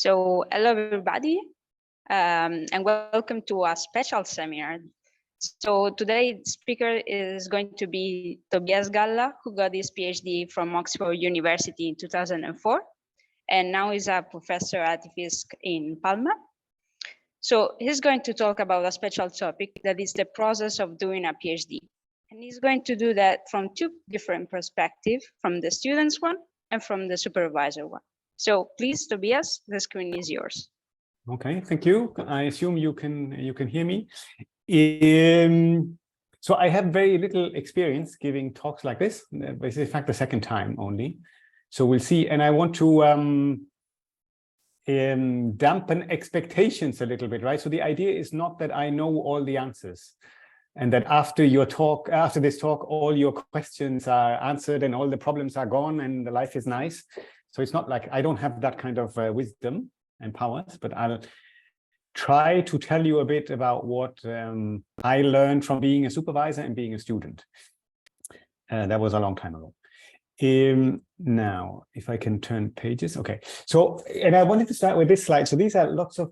So hello everybody, and welcome to a special seminar. So today's speaker is going to be Tobias Galla, who got his PhD from Oxford University in 2004, and now is a professor at IFISC in Palma. So he's going to talk about a special topic that is the process of doing a PhD. And he's going to do that from two different perspectives, from the student's one and from the supervisor one. So please, Tobias, the screen is yours. Okay, thank you. I assume you can hear me. So I have very little experience giving talks like this. This is in fact the second time only. So we'll see. And I want to dampen expectations a little bit, right? So the idea is not that I know all the answers, and that after this talk, all your questions are answered and all the problems are gone and the life is nice. So it's not like I don't have that kind of wisdom and powers, but I'll try to tell you a bit about what I learned from being a supervisor and being a student. That was a long time ago. Now, if I can turn pages. Okay, so, and I wanted to start with this slide. So these are lots of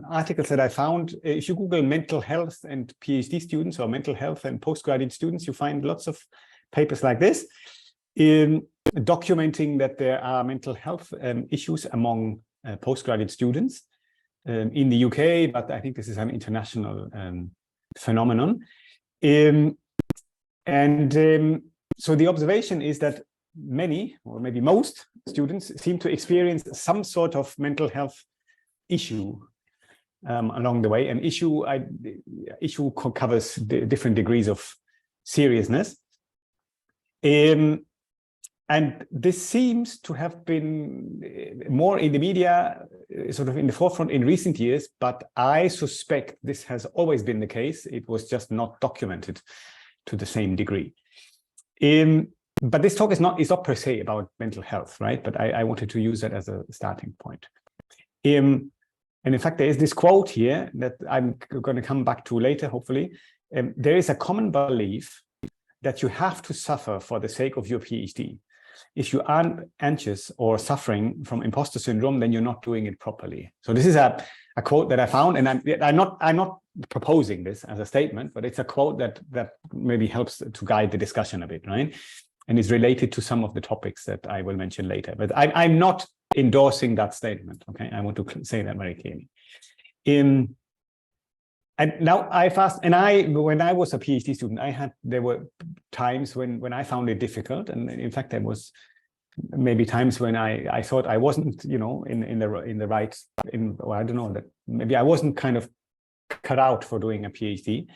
articles that I found. If you Google mental health and PhD students or mental health and postgraduate students, you find lots of papers like this, documenting that there are mental health issues among postgraduate students in the UK, but I think this is an international phenomenon. So the observation is that many, or maybe most students seem to experience some sort of mental health issue along the way. An issue covers different degrees of seriousness. And this seems to have been more in the media, sort of in the forefront in recent years, but I suspect this has always been the case. It was just not documented to the same degree. But this talk is not per se about mental health, right? But I wanted to use that as a starting point. And in fact, there is this quote here that I'm going to come back to later, hopefully. There is a common belief that you have to suffer for the sake of your PhD. If you aren't anxious or suffering from imposter syndrome, then you're not doing it properly. So this is a quote that I found, and I'm not proposing this as a statement, but it's a quote that maybe helps to guide the discussion a bit, right? And is related to some of the topics that I will mention later. But I'm not endorsing that statement. Okay, I want to say that very clearly. And now when I was a PhD student, there were times when I found it difficult, and in fact there was maybe times when I thought I wasn't, in the right, or I don't know, that maybe I wasn't kind of cut out for doing a PhD.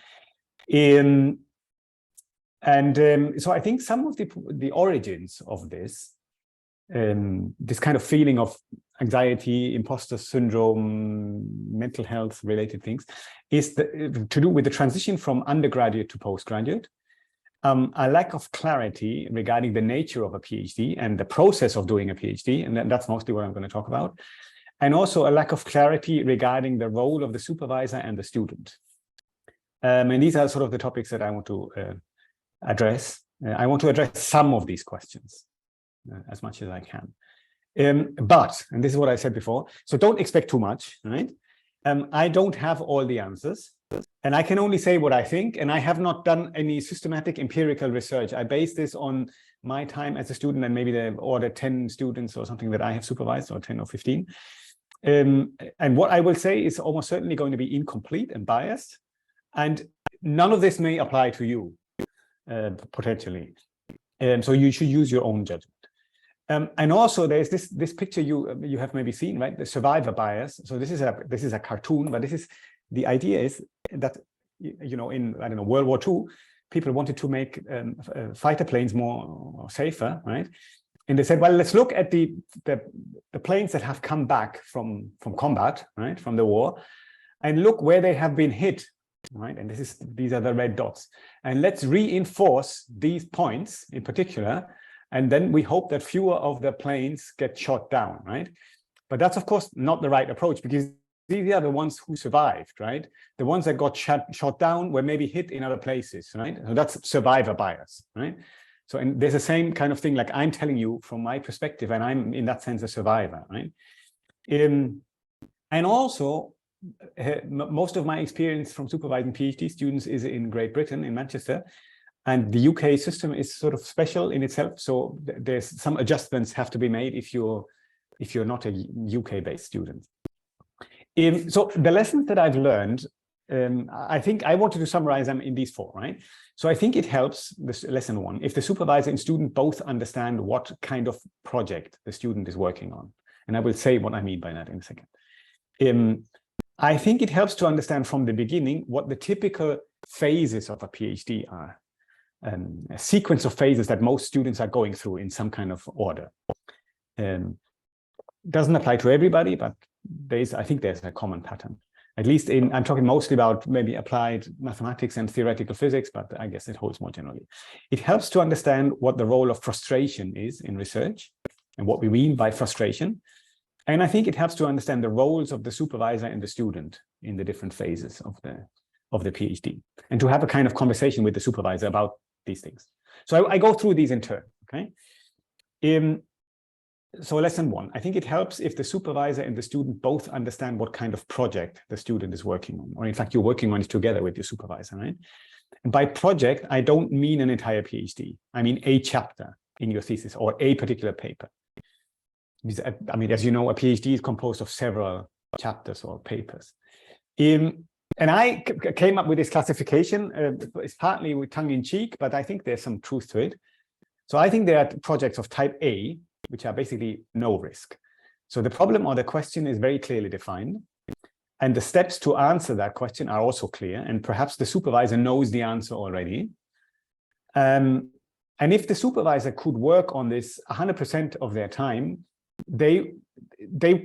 So I think some of the origins of this kind of feeling of anxiety, imposter syndrome, mental health related things is to do with the transition from undergraduate to postgraduate, a lack of clarity regarding the nature of a PhD and the process of doing a PhD, and that's mostly what I'm going to talk about, and also a lack of clarity regarding the role of the supervisor and the student. And these are sort of the topics that I want to address. I want to address some of these questions as much as I can. But, and this is what I said before, so don't expect too much, right? I don't have all the answers, and I can only say what I think, and I have not done any systematic empirical research. I base this on my time as a student and maybe the 10 students or something that I have supervised, or 10 or 15. And what I will say is almost certainly going to be incomplete and biased, and none of this may apply to you, potentially. So you should use your own judgment. And also there's this picture you have maybe seen, right? The survivor bias. So this is a cartoon, but the idea is that, in, I don't know, World War II, people wanted to make fighter planes more safer, right? And they said, well, let's look at the planes that have come back from combat, right, from the war, and look where they have been hit, right? And these are the red dots. And let's reinforce these points in particular, and then we hope that fewer of the planes get shot down, right? But that's, of course, not the right approach, because these are the ones who survived, right? The ones that got shot down were maybe hit in other places, right? So that's survivor bias, right? So, and there's the same kind of thing, like I'm telling you from my perspective, and I'm in that sense a survivor, right? And also, most of my experience from supervising PhD students is in Great Britain, in Manchester, and the UK system is sort of special in itself. So there's some adjustments have to be made if you're not a UK-based student. So the lessons that I've learned, I think I wanted to summarize them in these 4, right? So I think it helps, this lesson 1, if the supervisor and student both understand what kind of project the student is working on. And I will say what I mean by that in a second. I think it helps to understand from the beginning what the typical phases of a PhD are. A sequence of phases that most students are going through in some kind of order. Doesn't apply to everybody, but I think there's a common pattern. At least I'm talking mostly about maybe applied mathematics and theoretical physics, but I guess it holds more generally. It helps to understand what the role of frustration is in research and what we mean by frustration. And I think it helps to understand the roles of the supervisor and the student in the different phases of the PhD, and to have a kind of conversation with the supervisor about these things. So I go through these in turn, okay? So lesson 1, I think it helps if the supervisor and the student both understand what kind of project the student is working on, or in fact, you're working on it together with your supervisor, right? And by project, I don't mean an entire PhD. I mean a chapter in your thesis or a particular paper. I mean, as you know, a PhD is composed of several chapters or papers. And I came up with this classification. It's partly with tongue-in-cheek, but I think there's some truth to it. So I think there are projects of type A, which are basically no risk. So the problem or the question is very clearly defined. And the steps to answer that question are also clear. And perhaps the supervisor knows the answer already. And if the supervisor could work on this 100% of their time, they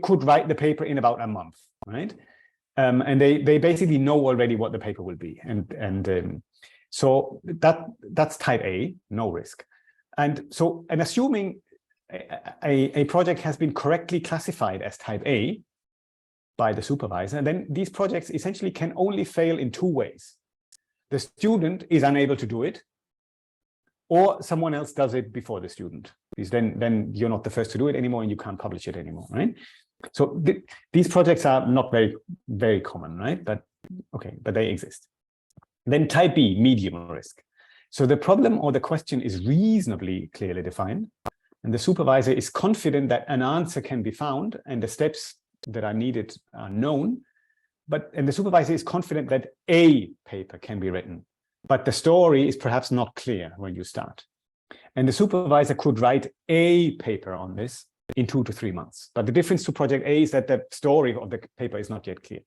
could write the paper in about a month, right? And they basically know already what the paper will be. So that's type A, no risk. And assuming a project has been correctly classified as type A by the supervisor, then these projects essentially can only fail in 2 ways. The student is unable to do it, or someone else does it before the student. Because then you're not the first to do it anymore and you can't publish it anymore, right? So these projects are not very, very common, right? But they exist. Then type B, medium risk. So the problem or the question is reasonably clearly defined, and the supervisor is confident that an answer can be found and the steps that are needed are known, and the supervisor is confident that a paper can be written, but the story is perhaps not clear when you start. And the supervisor could write a paper on this in 2 to 3 months. But the difference to project A is that the story of the paper is not yet clear.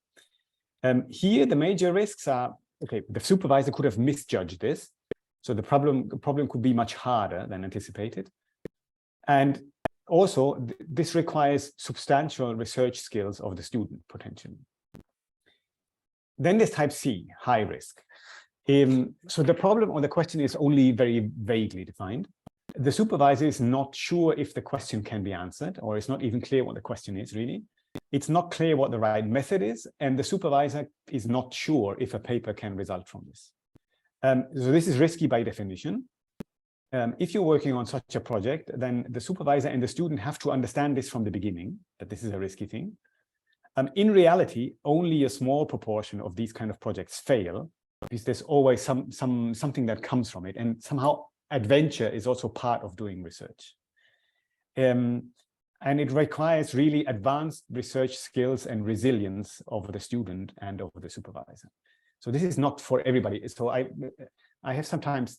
Here, the major risks are, the supervisor could have misjudged this. So the problem could be much harder than anticipated. And also, this requires substantial research skills of the student, potentially. Then there's type C, high risk. So the problem or the question is only very vaguely defined. The supervisor is not sure if the question can be answered, or it's not even clear what the question is, really. It's not clear what the right method is, and the supervisor is not sure if a paper can result from this. So this is risky by definition. If you're working on such a project, then the supervisor and the student have to understand this from the beginning, that this is a risky thing. In reality, only a small proportion of these kind of projects fail, because there's always something that comes from it, and somehow adventure is also part of doing research. And it requires really advanced research skills and resilience of the student and of the supervisor. So this is not for everybody. So I have sometimes,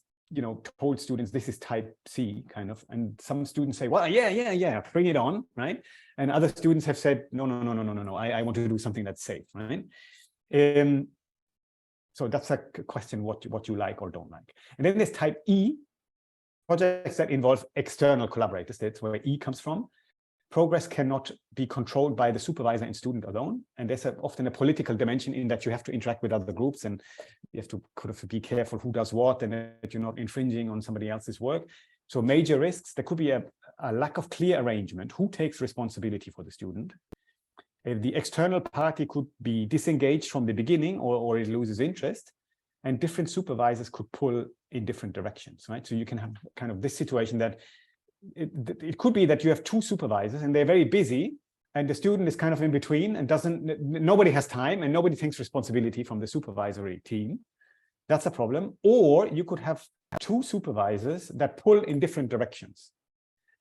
told students this is type C kind of, and some students say, well, yeah, bring it on, right? And other students have said, no, I want to do something that's safe, right? So that's a question what you like or don't like. And then there's type E, projects that involve external collaborators. That's where E comes from. Progress cannot be controlled by the supervisor and student alone. And there's often a political dimension in that you have to interact with other groups, and you have to kind of be careful who does what, and that you're not infringing on somebody else's work. So major risks, there could be a lack of clear arrangement. Who takes responsibility for the student? The external party could be disengaged from the beginning, or it loses interest, and different supervisors could pull in different directions, right? So you can have kind of this situation that it could be that you have 2 supervisors and they're very busy, and the student is kind of in between and nobody has time and nobody takes responsibility from the supervisory team. That's a problem. Or you could have two supervisors that pull in different directions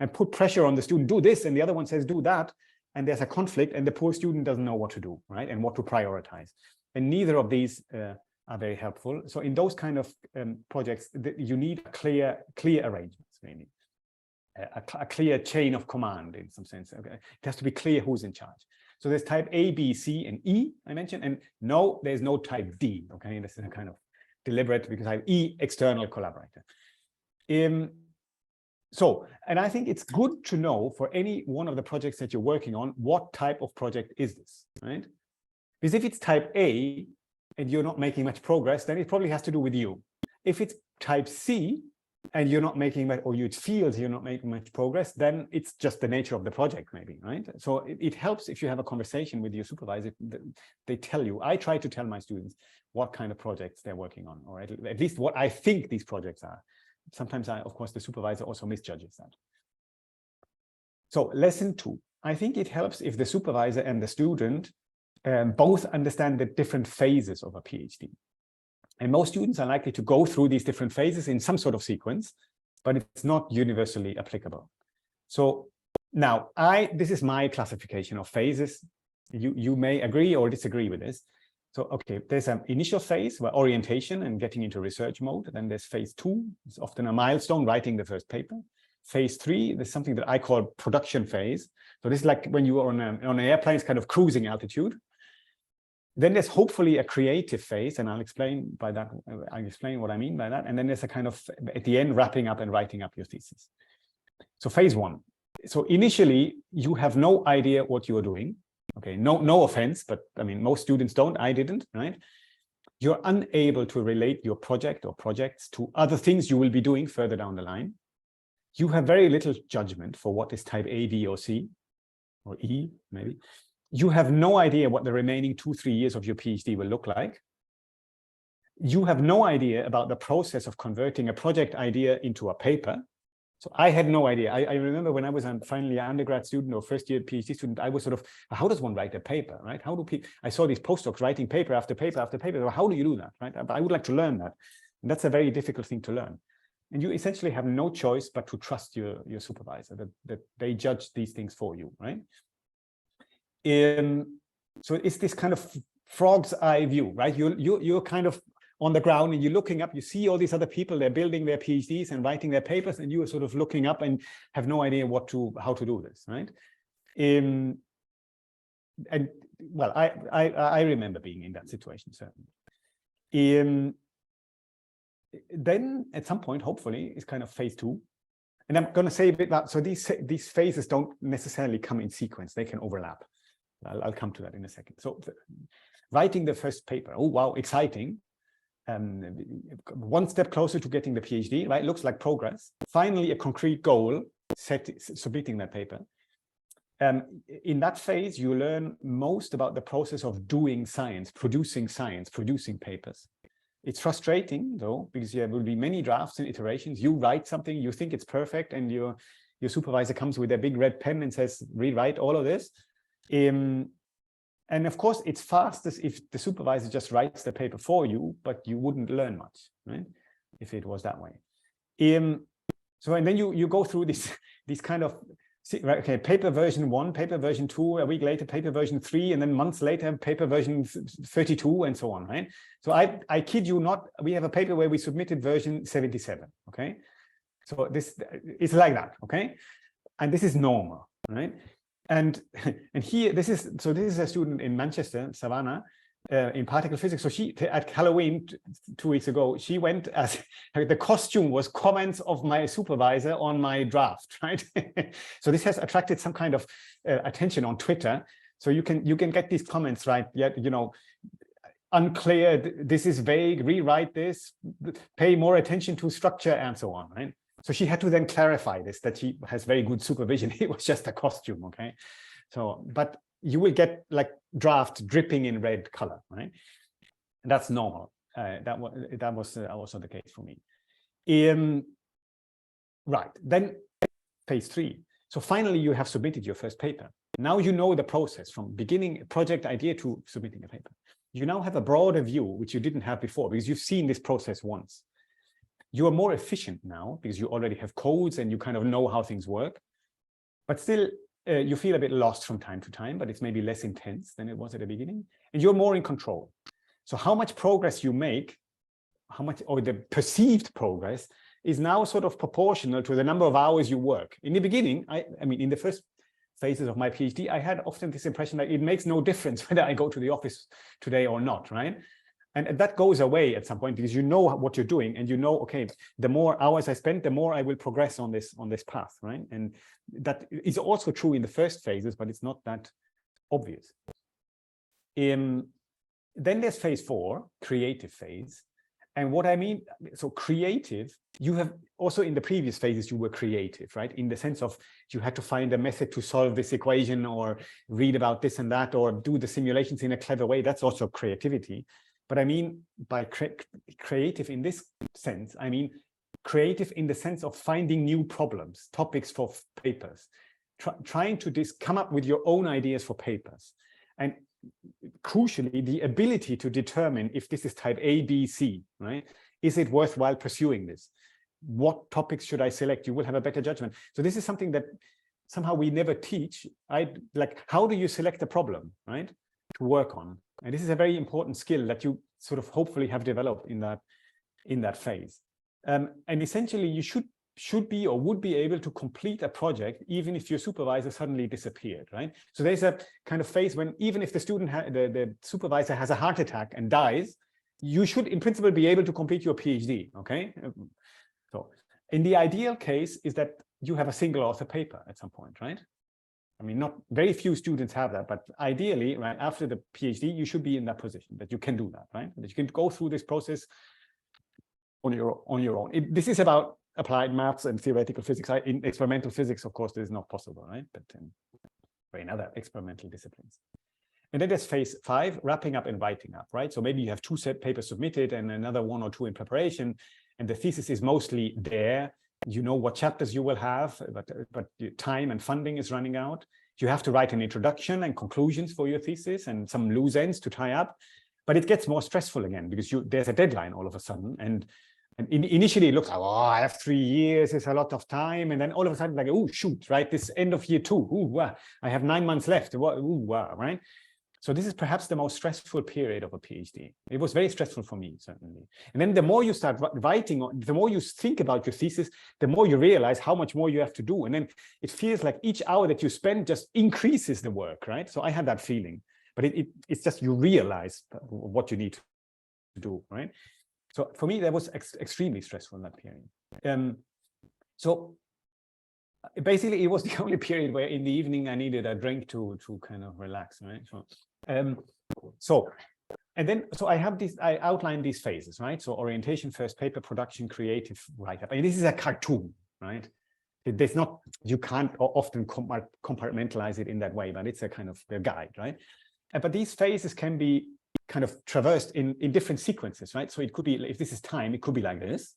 and put pressure on the student, do this, and the other one says, do that. And there's a conflict and the poor student doesn't know what to do, right? And what to prioritize. And neither of these are very helpful. So in those kind of projects, you need clear arrangements, really. A clear chain of command in some sense. Okay? It has to be clear who's in charge. So there's type A, B, C, and E, I mentioned, and no, there's no type D, okay? This is a kind of deliberate because I have E, external collaborator. So, and I think it's good to know for any one of the projects that you're working on, what type of project is this, right? Because if it's type A and you're not making much progress, then it probably has to do with you. If it's type C and you're not making much, or it feels you're not making much progress, then it's just the nature of the project maybe, right? So it helps if you have a conversation with your supervisor, they tell you. I try to tell my students what kind of projects they're working on, or at least what I think these projects are. Sometimes of course, the supervisor also misjudges that. So lesson 2, I think it helps if the supervisor and the student both understand the different phases of a PhD. And most students are likely to go through these different phases in some sort of sequence, but it's not universally applicable. So now this is my classification of phases. You may agree or disagree with this. So, okay, there's an initial phase where orientation and getting into research mode. Then there's phase 2, it's often a milestone, writing the first paper. Phase 3, there's something that I call production phase. So this is like when you are on an airplane, it's kind of cruising altitude. Then there's hopefully a creative phase, and I'll explain what I mean by that. And then there's a kind of, at the end, wrapping up and writing up your thesis. So phase 1. So initially, you have no idea what you are doing. Okay, no offense, but I mean, most students don't, I didn't, right? You're unable to relate your project or projects to other things you will be doing further down the line. You have very little judgment for what is type A, B, or C, or E, maybe. You have no idea what the remaining 2-3 years of your PhD will look like. You have no idea about the process of converting a project idea into a paper. So I had no idea. I remember when I was finally an undergrad student or first year PhD student, I was sort of, how does one write a paper, right? How do people, I saw these postdocs writing paper after paper after paper. Well, how do you do that, right? I would like to learn that. And that's a very difficult thing to learn. And you essentially have no choice but to trust your supervisor, that they judge these things for you, right? So it's this kind of frog's eye view, right? You're kind of on the ground and you're looking up, you see all these other people, they're building their PhDs and writing their papers, and you are sort of looking up and have no idea how to do this, right? And well, I remember being in that situation, certainly. Then at some point, hopefully, it's kind of phase 2. And I'm going to say a bit about, so these phases don't necessarily come in sequence, they can overlap. I'll come to that in a second. So writing the first paper, oh, wow, exciting. One step closer to getting the PhD, right? Looks like progress. Finally, a concrete goal, submitting that paper. In that phase, you learn most about the process of doing science, producing papers. It's frustrating, though, because there will be many drafts and iterations. You write something, you think it's perfect, and your supervisor comes with a big red pen and says, rewrite all of this. And of course, it's fastest if the supervisor just writes the paper for you, but you wouldn't learn much, right? If it was that way. So, and then you go through these kind of, okay, paper version 1, paper version 2, a week later, paper version 3, and then months later, paper version 32, and so on, right? So I kid you not, we have a paper where we submitted version 77, okay? So it's like that, okay? And this is normal, right? And here, this is a student in Manchester, Savannah, in particle physics. So she, at Halloween 2 weeks ago, she went as, the costume was comments of my supervisor on my draft, right? So this has attracted some kind of attention on Twitter. So you can get these comments, right? Yet, you know, unclear, this is vague, rewrite this, pay more attention to structure, and so on, right? So she had to then clarify this, that she has very good supervision. It was just a costume, okay? So, but you will get like draft dripping in red color, right? And that's normal. That was also the case for me. Right, then phase 3. So finally, you have submitted your first paper. Now you know the process from beginning project idea to submitting a paper. You now have a broader view, which you didn't have before, because you've seen this process once. You are more efficient now because you already have codes and you kind of know how things work. But still, you feel a bit lost from time to time, but it's maybe less intense than it was at the beginning. And you're more in control. So how much progress you make, how much, or the perceived progress, is now sort of proportional to the number of hours you work. In the beginning, I mean, in the first phases of my PhD, I had often this impression that it makes no difference whether I go to the office today or not, right? And that goes away at some point because you know what you're doing and you know, okay, the more hours I spend, the more I will progress on this path, right? And that is also true in the first phases, but it's not that obvious. Then there's phase 4, creative phase. And what I mean, so creative, you have also in the previous phases, you were creative, right? In the sense of you had to find a method to solve this equation or read about this and that, or do the simulations in a clever way. That's also creativity. But I mean, by creative in this sense, I mean, creative in the sense of finding new problems, topics for papers, trying to come up with your own ideas for papers. And crucially, the ability to determine if this is type A, B, C, right? Is it worthwhile pursuing this? What topics should I select? You will have a better judgment. So this is something that somehow we never teach. Like, how do you select a problem, right? To work on. And this is a very important skill that you sort of hopefully have developed in that phase. And essentially, you should be or would be able to complete a project even if your supervisor suddenly disappeared, right? So there's a kind of phase when even if the student, the supervisor has a heart attack and dies, you should in principle be able to complete your PhD, okay? So in the ideal case is that you have a single author paper at some point, right? I mean, not very few students have that, but ideally, right, after the PhD, you should be in that position that you can do that, right? That you can go through this process on your own. This is about applied maths and theoretical physics. In experimental physics, of course, this is not possible, right? But in other experimental disciplines. And then there's phase 5, wrapping up and writing up, right? So maybe you have 2 set papers submitted and another 1 or 2 in preparation, and the thesis is mostly there. You know what chapters you will have, but time and funding is running out. You have to write an introduction and conclusions for your thesis and some loose ends to tie up. But it gets more stressful again because there's a deadline all of a sudden. And initially it looks like, oh, I have 3 years, it's a lot of time. And then all of a sudden, like, oh, shoot, right? This end of year 2, ooh, wow, I have 9 months left, ooh, wow, right? So this is perhaps the most stressful period of a PhD. It was very stressful for me, certainly. And then the more you start writing, the more you think about your thesis, the more you realize how much more you have to do. And then it feels like each hour that you spend just increases the work, right? So I had that feeling, but it's just you realize what you need to do, right? So for me, that was extremely stressful in that period. So basically, it was the only period where in the evening I needed a drink to kind of relax, right? So, I outlined these phases, right? So orientation, first paper, production, creative, write-up. And this is a cartoon, right? There's not, you can't often compartmentalize it in that way, but it's a kind of a guide, right? But these phases can be kind of traversed in different sequences, right? So it could be, if this is time, it could be like this,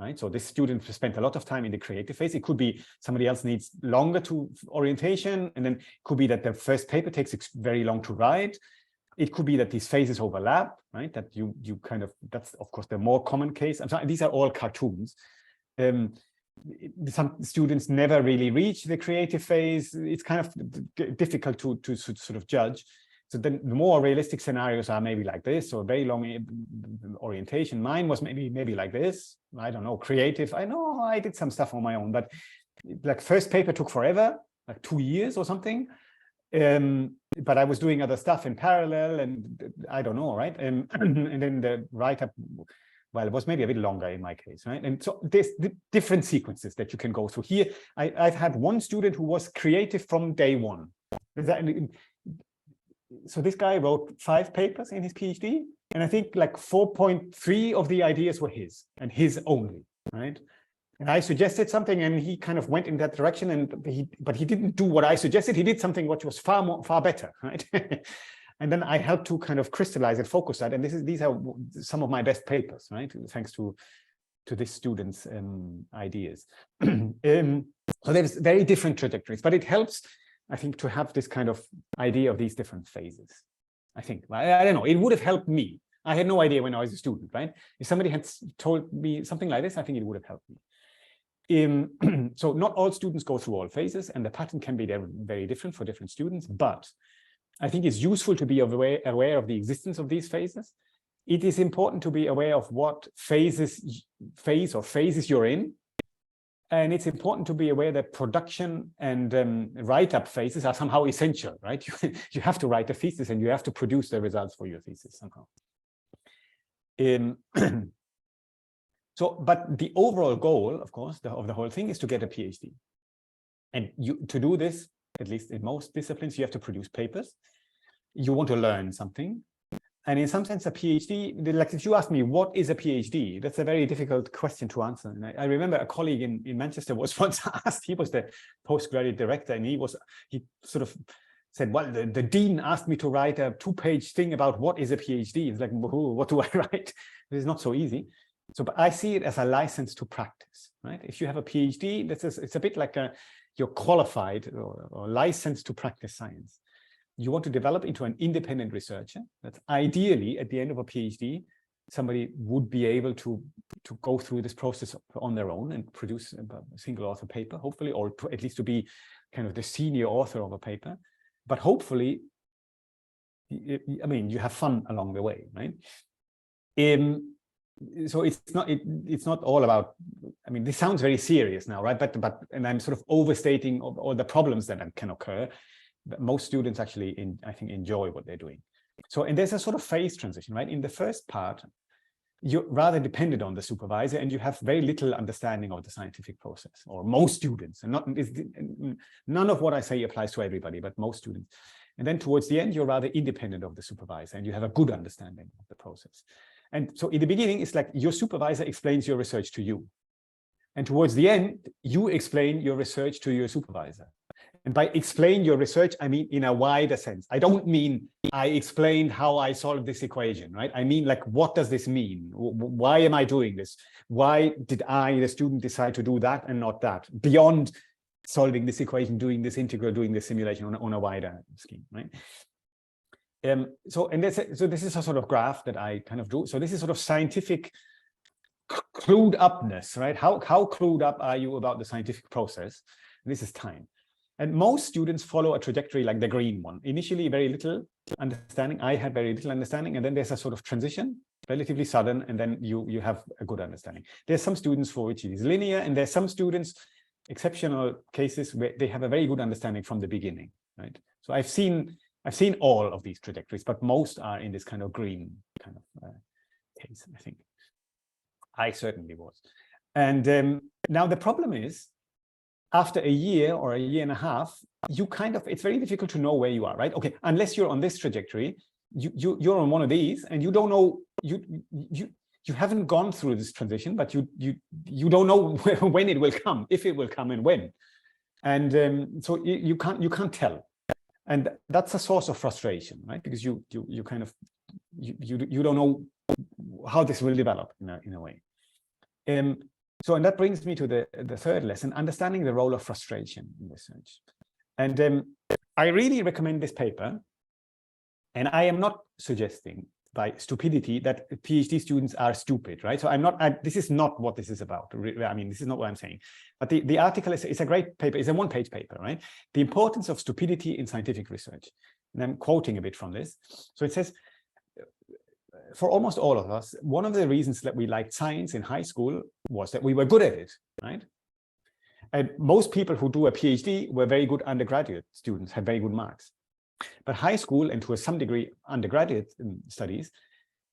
right? So this student spent a lot of time in the creative phase. It could be somebody else needs longer to orientation, and then it could be that the first paper takes very long to write. It could be that these phases overlap, right? That you kind of, that's of course the more common case. I'm sorry, these are all cartoons. Some students never really reach the creative phase. It's kind of difficult to sort of judge. So then the more realistic scenarios are maybe like this, or very long orientation. Mine was maybe like this. I don't know, creative. I know I did some stuff on my own, but like first paper took forever, like 2 years or something. But I was doing other stuff in parallel, and I don't know, right? And then the write-up, well, it was maybe a bit longer in my case, right? And so there's different sequences that you can go through. Here, I've had one student who was creative from day one. So this guy wrote 5 papers in his PhD, and I think like 4.3 of the ideas were his, and his only, right? And I suggested something, and he kind of went in that direction, but he didn't do what I suggested. He did something which was far better, right? And then I helped to kind of crystallize and focus that. And these are some of my best papers, right? Thanks to this student's ideas. So there's very different trajectories, but it helps I think, to have this kind of idea of these different phases. I think, I don't know, it would have helped me. I had no idea when I was a student, right? If somebody had told me something like this, I think it would have helped me. So not all students go through all phases, and the pattern can be very different for different students, but I think it's useful to be aware of the existence of these phases. It is important to be aware of what phases you're in. And it's important to be aware that production and write-up phases are somehow essential, right? You have to write a thesis and you have to produce the results for your thesis somehow. But the overall goal, of course, of the whole thing is to get a PhD. And to do this, at least in most disciplines, you have to produce papers. You want to learn something. And in some sense, a PhD, like if you ask me, what is a PhD? That's a very difficult question to answer. And I remember a colleague in Manchester was once asked, he was the postgraduate director, and he sort of said, well, the dean asked me to write a 2-page thing about what is a PhD. It's like, what do I write? It's not so easy. So, but I see it as a license to practice, right? If you have a PhD, it's a bit like you're qualified or licensed to practice science. You want to develop into an independent researcher. That's ideally, at the end of a PhD, somebody would be able to go through this process on their own and produce a single author paper, hopefully, or at least to be kind of the senior author of a paper. But hopefully, I mean, you have fun along the way, right? So it's not all about, I mean, this sounds very serious now, right? But and I'm sort of overstating all the problems that can occur. But most students actually, I think, enjoy what they're doing. So, and there's a sort of phase transition, right? In the first part, you're rather dependent on the supervisor, and you have very little understanding of the scientific process, or most students. And none of what I say applies to everybody, but most students. And then towards the end, you're rather independent of the supervisor, and you have a good understanding of the process. And so in the beginning, it's like your supervisor explains your research to you. And towards the end, you explain your research to your supervisor. And by explain your research, I mean in a wider sense. I don't mean I explained how I solved this equation, right? I mean, like, what does this mean? Why am I doing this? Why did I, the student, decide to do that and not that? Beyond solving this equation, doing this integral, doing this simulation on a wider scheme, right? So this is a sort of graph that I kind of drew. So this is sort of scientific clued upness, right? How clued up are you about the scientific process? And this is time. And most students follow a trajectory like the green one. Initially, very little understanding. I had very little understanding, and then there's a sort of transition, relatively sudden, and then you have a good understanding. There's some students for which it is linear, and there's some students, exceptional cases, where they have a very good understanding from the beginning, right? So I've seen all of these trajectories, but most are in this kind of green kind of case, I think. I certainly was. And now the problem is, after a year or a year and a half, it's very difficult to know where you are, right? Okay, unless you're on this trajectory, you're on one of these, and you don't know, you haven't gone through this transition, but you don't know when it will come, if it will come, and when. And so you can't tell. And that's a source of frustration, right? Because you don't know how this will develop in a way. So, and that brings me to the third lesson, understanding the role of frustration in research. And I really recommend this paper. And I am not suggesting by stupidity that PhD students are stupid, right? So this is not what this is about. I mean, this is not what I'm saying. But the article is a great paper. It's a one-page paper, right? The importance of stupidity in scientific research. And I'm quoting a bit from this. So it says, for almost all of us, one of the reasons that we liked science in high school was that we were good at it, right? And most people who do a PhD were very good undergraduate students, had very good marks. But high school, and to some degree undergraduate studies,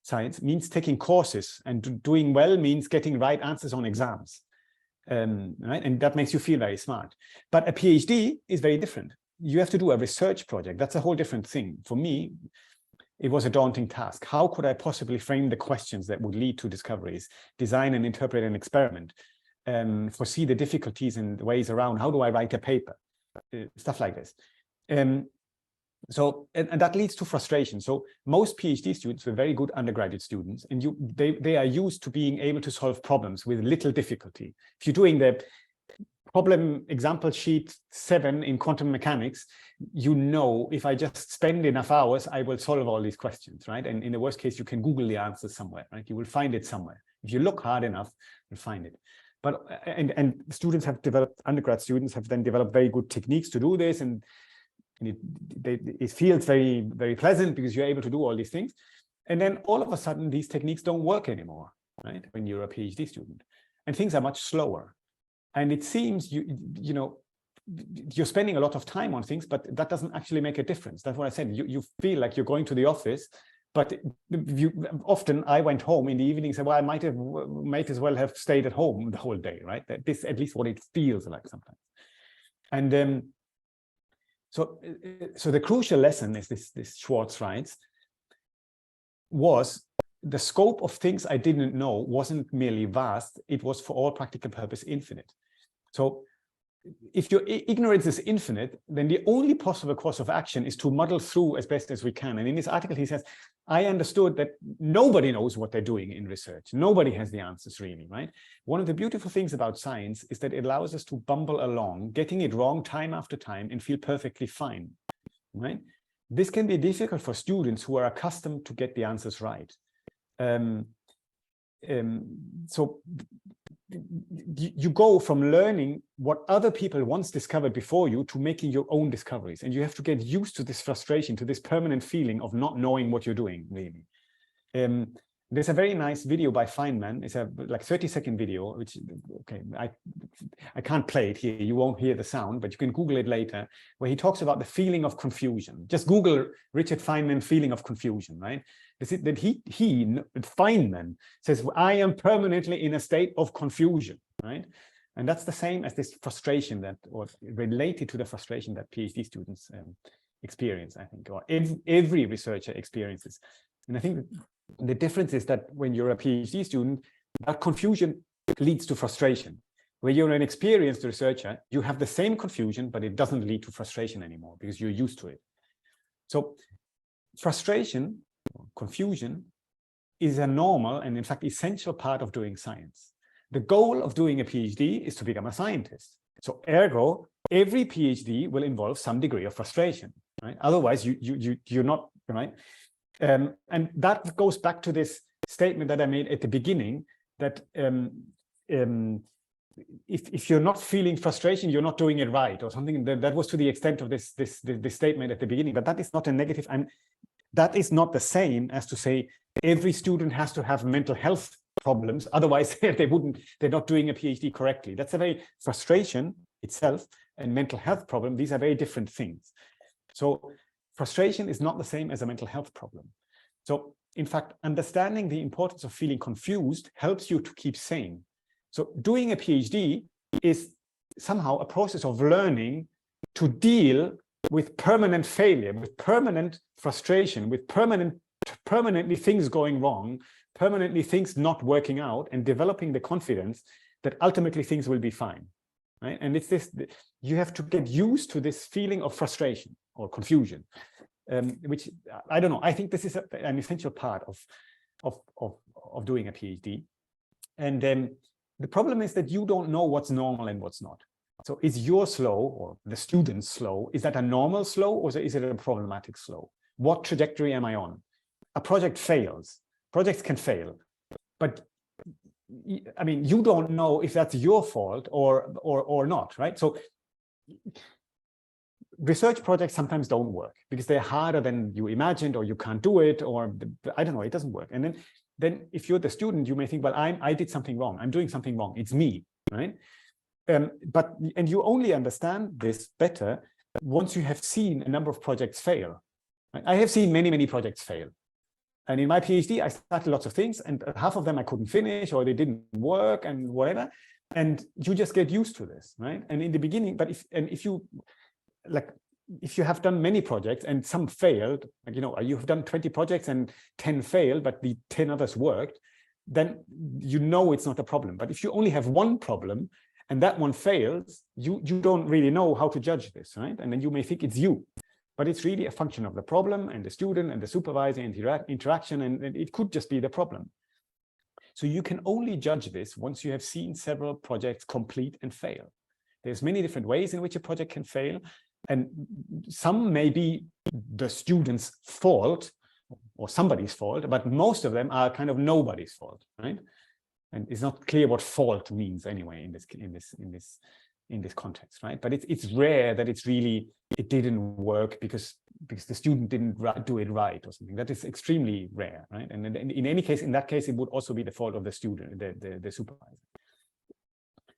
science means taking courses, and doing well means getting right answers on exams, right? And that makes you feel very smart. But a PhD is very different. You have to do a research project. That's a whole different thing. For me, it was a daunting task. How could I possibly frame the questions that would lead to discoveries, design and interpret an experiment, foresee the difficulties and the ways around? How do I write a paper? Stuff like this. So that leads to frustration. So most PhD students were very good undergraduate students, and they are used to being able to solve problems with little difficulty. If you're doing the problem example sheet 7 in quantum mechanics, you know, if I just spend enough hours, I will solve all these questions, right? And in the worst case, you can Google the answers somewhere, right? You will find it somewhere. If you look hard enough, you'll find it. But and students have developed, undergrad students have then developed very good techniques to do this, and it feels very, very pleasant because you're able to do all these things. And then all of a sudden, these techniques don't work anymore, right? When you're a PhD student, and things are much slower. And it seems you know, you're spending a lot of time on things, but that doesn't actually make a difference. That's what I said. You feel like you're going to the office, but often I went home in the evening and said, well, I might as well have stayed at home the whole day, right? This at least what it feels like sometimes. And so the crucial lesson is this Schwartz writes was the scope of things I didn't know wasn't merely vast, it was for all practical purpose infinite. So if your ignorance is infinite, then the only possible course of action is to muddle through as best as we can. And in this article, he says, I understood that nobody knows what they're doing in research. Nobody has the answers really, right? One of the beautiful things about science is that it allows us to bumble along, getting it wrong time after time and feel perfectly fine, right? This can be difficult for students who are accustomed to get the answers right. So you go from learning what other people once discovered before you to making your own discoveries. And you have to get used to this frustration, to this permanent feeling of not knowing what you're doing, really. There's a very nice video by Feynman. It's a like 30-second video, which, okay, I can't play it here. You won't hear the sound, but you can Google it later, where he talks about the feeling of confusion. Just Google Richard Feynman feeling of confusion, right? That Feynman says, I am permanently in a state of confusion, right? And that's the same as this frustration that, or related to the frustration that PhD students experience, I think, or every researcher experiences. And I think the difference is that when you're a PhD student, that confusion leads to frustration. When you're an experienced researcher, you have the same confusion, but it doesn't lead to frustration anymore because you're used to it. So frustration, confusion, is a normal and in fact essential part of doing science. The goal of doing a PhD is to become a scientist. So ergo, every PhD will involve some degree of frustration, right? Otherwise, you're not, right? And that goes back to this statement that I made at the beginning, that if you're not feeling frustration, you're not doing it right, or something. That was to the extent of this statement at the beginning. But that is not a negative, and that is not the same as to say every student has to have mental health problems. Otherwise, they're not doing a PhD correctly. That's a very frustration itself and mental health problem. These are very different things. So frustration is not the same as a mental health problem. So in fact, understanding the importance of feeling confused helps you to keep sane. So doing a PhD is somehow a process of learning to deal with permanent failure, with permanent frustration, with permanently things going wrong, permanently things not working out, and developing the confidence that ultimately things will be fine, right? And it's this, you have to get used to this feeling of frustration or confusion, which I don't know. I think this is an essential part of doing a PhD. And the problem is that you don't know what's normal and what's not. So is your slow, or the student's slow, is that a normal slow, or is it a problematic slow? What trajectory am I on? A project fails. Projects can fail, but I mean, you don't know if that's your fault or not, right? So research projects sometimes don't work because they're harder than you imagined, or you can't do it, or I don't know, it doesn't work. And then if you're the student, you may think, well, I did something wrong. I'm doing something wrong. It's me, right? And you only understand this better once you have seen a number of projects fail. Right? I have seen many projects fail. And in my PhD, I started lots of things, and half of them I couldn't finish, or they didn't work, and whatever. And you just get used to this, right? And in the beginning, but if you have done many projects and some failed, like, you know, you have done 20 projects and 10 failed, but the 10 others worked, then you know it's not a problem. But if you only have one problem and that one fails, you don't really know how to judge this, right? And then you may think it's you. But it's really a function of the problem and the student and the supervisor interaction, and it could just be the problem. So you can only judge this once you have seen several projects complete and fail. There's many different ways in which a project can fail, and some may be the student's fault or somebody's fault, but most of them are kind of nobody's fault, right? And it's not clear what fault means anyway in this context, right? But it's rare that it didn't work because the student didn't do it right or something. That is extremely rare, right? And in any case, in that case, it would also be the fault of the student, the supervisor.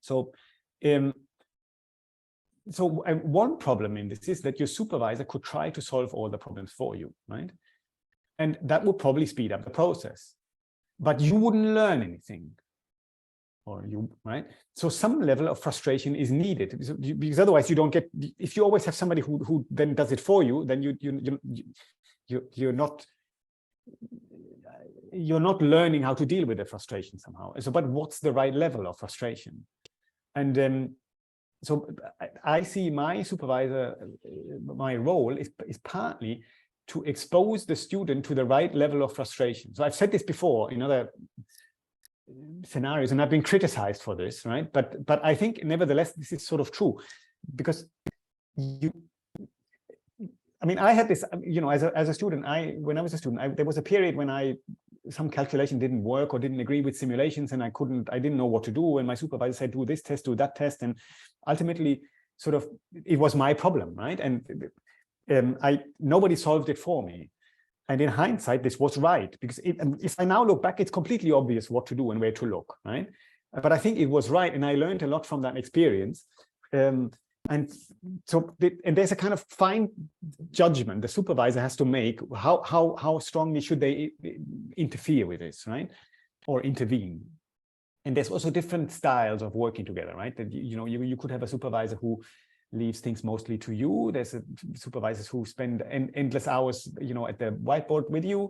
So, one problem in this is that your supervisor could try to solve all the problems for you, right? And that would probably speed up the process, but you wouldn't learn anything. Right? So some level of frustration is needed, because otherwise you don't get, if you always have somebody who then does it for you, then you're not learning how to deal with the frustration somehow. So, but what's the right level of frustration? And so I see my supervisor, my role is partly to expose the student to the right level of frustration. So I've said this before in other scenarios, and I've been criticized for this, right? But I think nevertheless this is sort of true, because I mean, I had this, as a student, when I was a student, there was a period when some calculation didn't work or didn't agree with simulations, and I didn't know what to do, and my supervisor said, do this test, do that test, and ultimately sort of it was my problem, right? And nobody solved it for me. And in hindsight, this was right, because if I now look back, it's completely obvious what to do and where to look, right? But I think it was right, and I learned a lot from that experience. And there's a kind of fine judgment the supervisor has to make. How strongly should they interfere with this, right? Or intervene? And there's also different styles of working together, right? That you could have a supervisor who leaves things mostly to you. There's supervisors who spend endless hours, at the whiteboard with you.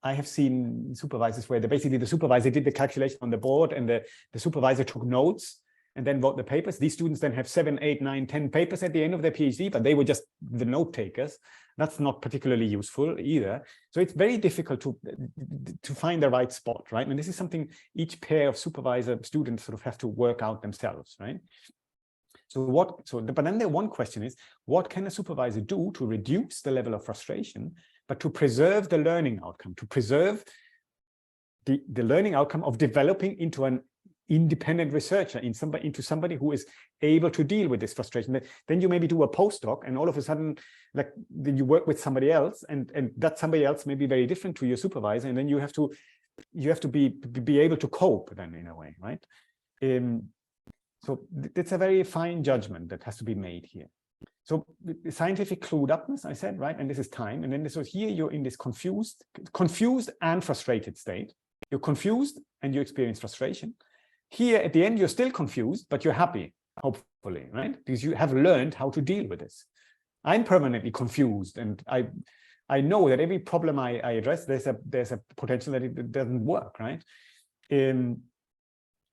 I have seen supervisors where basically the supervisor did the calculation on the board, and the supervisor took notes and then wrote the papers. These students then have 7, 8, 9, 10 papers at the end of their PhD, but they were just the note takers. That's not particularly useful either. So it's very difficult to find the right spot, right? And this is something each pair of supervisor students sort of have to work out themselves, right? But then the one question is, what can a supervisor do to reduce the level of frustration, but to preserve the learning outcome, to preserve the learning outcome of developing into an independent researcher, into somebody who is able to deal with this frustration? Then you maybe do a postdoc, and all of a sudden, then you work with somebody else, and that somebody else may be very different to your supervisor, and then you have to be able to cope then in a way, right? So it's a very fine judgment that has to be made here. So scientific clued upness, I said, right? And this is time. And then here you're in this confused and frustrated state. You're confused and you experience frustration. Here at the end, you're still confused, but you're happy, hopefully, right? Because you have learned how to deal with this. I'm permanently confused, and I know that every problem I address, there's a potential that it doesn't work, right?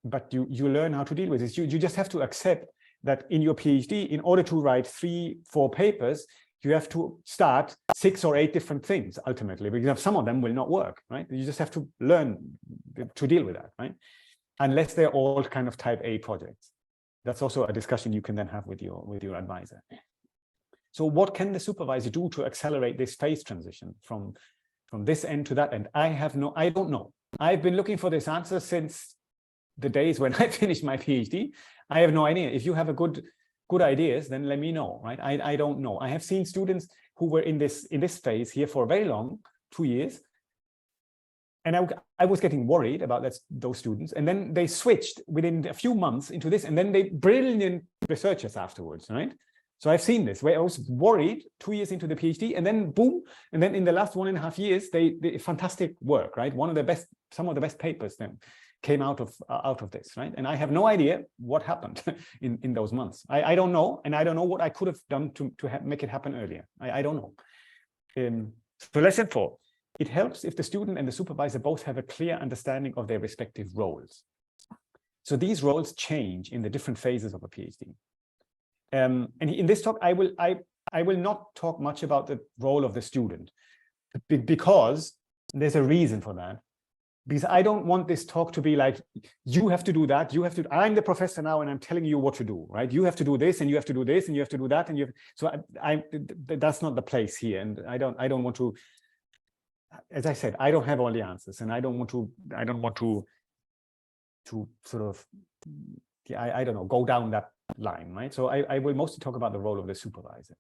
But you learn how to deal with this. You just have to accept that in your PhD, in order to write 3-4 papers, you have to start 6 or 8 different things ultimately, because some of them will not work, right? You just have to learn to deal with that, right? Unless they're all kind of type A projects. That's also a discussion you can then have with your advisor. So what can the supervisor do to accelerate this phase transition from this end to that end? I don't know. I've been looking for this answer since the days when I finished my PhD. I have no idea. If you have a good ideas, then let me know, right? I don't know. I have seen students who were in this phase here for very long, 2 years, and I was getting worried about those students, and then they switched within a few months into this, and then they brilliant researchers afterwards, right? So I've seen this where I was worried 2 years into the PhD, and then boom, and then in the last 1.5 years, they fantastic work, right? Some of the best papers then came out of this, right? And I have no idea what happened in those months. I don't know, and I don't know what I could have done to make it happen earlier. I don't know. So lesson 4, it helps if the student and the supervisor both have a clear understanding of their respective roles. So these roles change in the different phases of a PhD. And in this talk, I will not talk much about the role of the student, because there's a reason for that. because I don't want this talk to be like, you have to do that, you have to, I'm the professor now and I'm telling you what to do, right? You have to do this and you have to do this and you have to do that. And that's not the place here. And I don't want to, as I said, I don't have all the answers, and I don't want to sort of, I don't know, go down that line, right? So I will mostly talk about the role of the supervisor.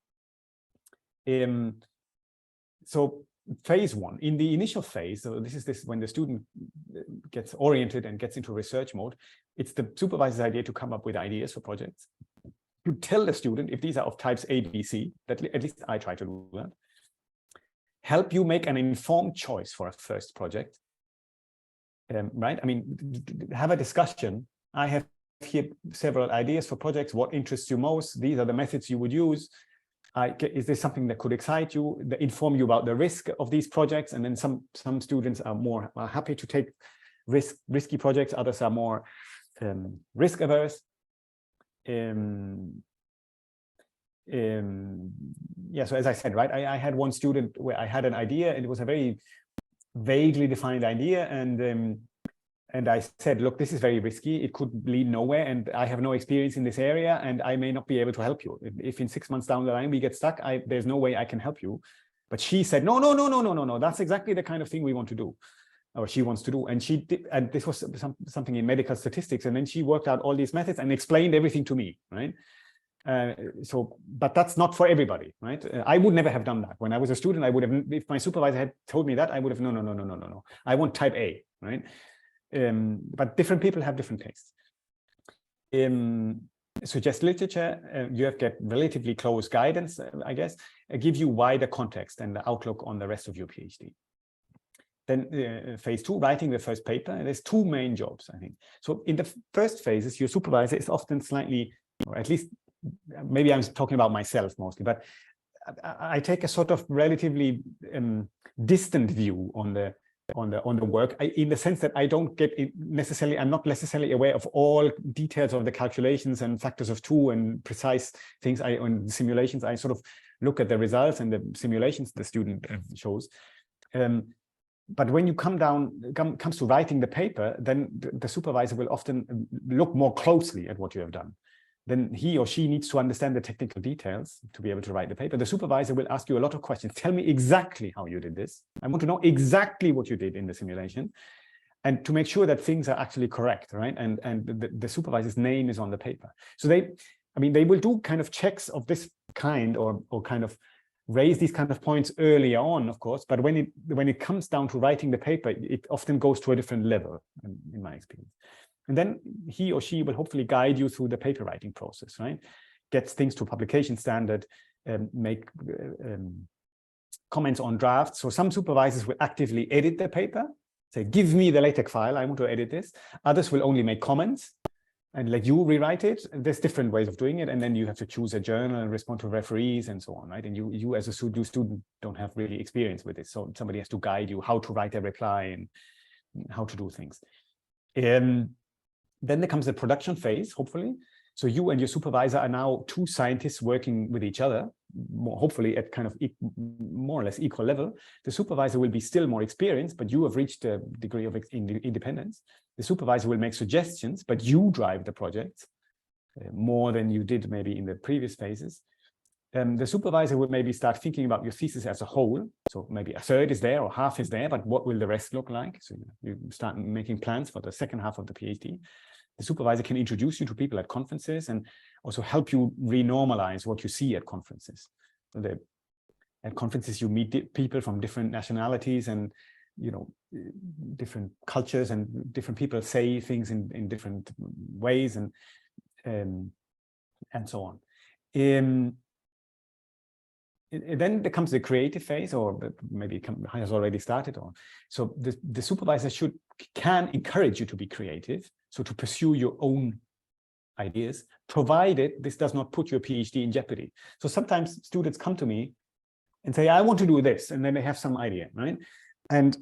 So phase one, in the initial phase, so this is when the student gets oriented and gets into research mode, it's the supervisor's idea to come up with ideas for projects. You tell the student if these are of types A, B, C, that at least I try to do that. Help you make an informed choice for a first project, right? I mean, have a discussion. I have here several ideas for projects. What interests you most? These are the methods you would use. Is there something that could excite you, that inform you about the risk of these projects? And then some students are happy to take risky projects. Others are more risk averse. Yeah, so as I said, right, I had one student where I had an idea, and it was a very vaguely defined idea, and I said, look, this is very risky, it could lead nowhere, and I have no experience in this area, and I may not be able to help you. If in 6 months down the line we get stuck, there's no way I can help you. But she said, no, that's exactly the kind of thing we want to do, or she wants to do. And she did, and this was something in medical statistics, and then she worked out all these methods and explained everything to me, right? But that's not for everybody, right? I would never have done that. When I was a student, I would have, if my supervisor had told me that, I would have, no. I want type A, right? But different people have different tastes. Suggest literature, you have get relatively close guidance, I guess, give you wider context and the outlook on the rest of your PhD. Then phase two, writing the first paper. There's two main jobs, I think. So in the first phases, your supervisor is often slightly, or at least maybe I'm talking about myself mostly, but I take a sort of relatively distant view on the work, in the sense that I don't get necessarily, I'm not necessarily aware of all details of the calculations and factors of two and precise things. On simulations, I sort of look at the results and the simulations the student shows. But when you comes to writing the paper, then the supervisor will often look more closely at what you have done. Then he or she needs to understand the technical details to be able to write the paper. The supervisor will ask you a lot of questions. Tell me exactly how you did this. I want to know exactly what you did in the simulation, and to make sure that things are actually correct, right? And the supervisor's name is on the paper. So they will do kind of checks of this kind, or kind of raise these kind of points earlier on, of course. But when it comes down to writing the paper, it often goes to a different level, in my experience. And then he or she will hopefully guide you through the paper writing process, right? Gets things to publication standard, make comments on drafts. So some supervisors will actively edit the paper, say, give me the LaTeX file, I want to edit this. Others will only make comments and let you rewrite it. There's different ways of doing it. And then you have to choose a journal and respond to referees and so on, right? And you as a student don't have really experience with this. So somebody has to guide you how to write a reply and how to do things. Then there comes the production phase, hopefully. So you and your supervisor are now two scientists working with each other, hopefully at kind of more or less equal level. The supervisor will be still more experienced, but you have reached a degree of independence. The supervisor will make suggestions, but you drive the project more than you did maybe in the previous phases. The supervisor will maybe start thinking about your thesis as a whole. So maybe a third is there or half is there, but what will the rest look like? So you start making plans for the second half of the PhD. The supervisor can introduce you to people at conferences and also help you renormalize what you see at conferences. So at conferences, you meet people from different nationalities and, different cultures, and different people say things in different ways and so on. Then there comes the creative phase, or maybe it has already started. So the supervisor can encourage you to be creative, so to pursue your own ideas, provided this does not put your PhD in jeopardy. So sometimes students come to me and say, I want to do this, and then they have some idea, right? And